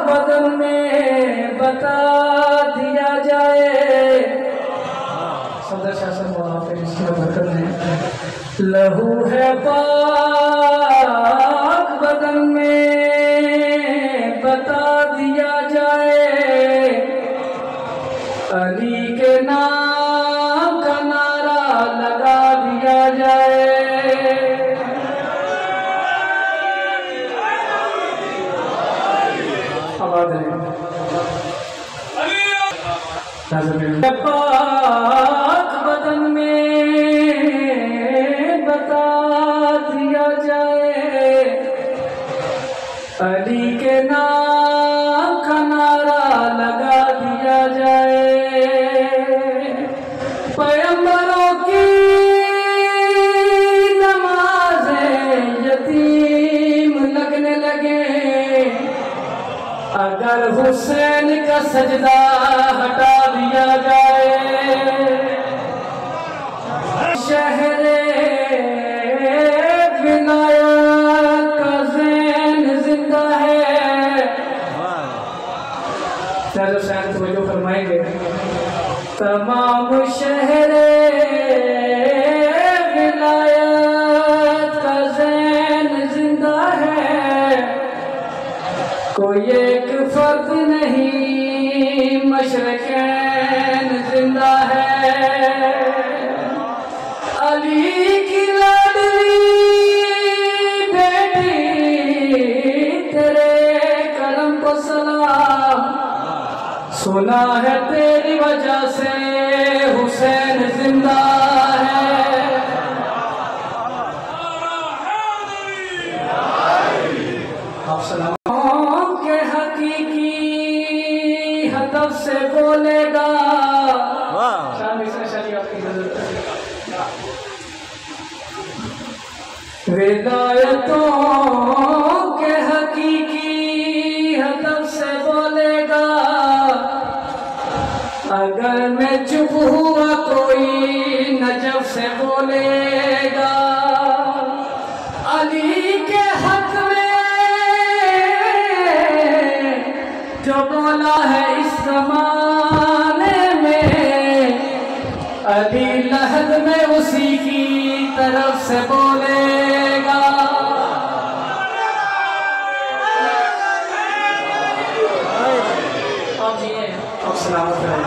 बदन में बता दिया जाए। सदर शासन बरकत है। लहू है पाक बदन में बता दिया जाए। अली के नाम का नारा लगा दिया जाए। पाक बदन में बता दिया जाए। अली के नाम का नारा लगा दिया जाए। पैगंबरों की नमाज़ें यतीम लगने लगे। अगर हुसैन का सजदा हटा दिया जाए। शहरे विलायत का ज़ैन जिंदा है। हुसैन तवज्जो फरमाएंगे। तमाम शहरे विलायत का ज़ैन जिंदा है। कोई एक फर्द नहीं मशरक़ैन जिंदा है। अली की लाडली बेटी तेरे करम को सलाम। सुना है तेरी वजह से हुसैन जिंदा है। आप सलाम हदफ से बोलेगा। विदायतों के हकीकी हदफ से बोलेगा। अगर मैं चुप हुआ कोई नजफ से बोलेगा। अली के हक में जो बोला है इस ज़माने में। अली लहद में उसी की तरफ से बोलेगा। अब सलामत रहे।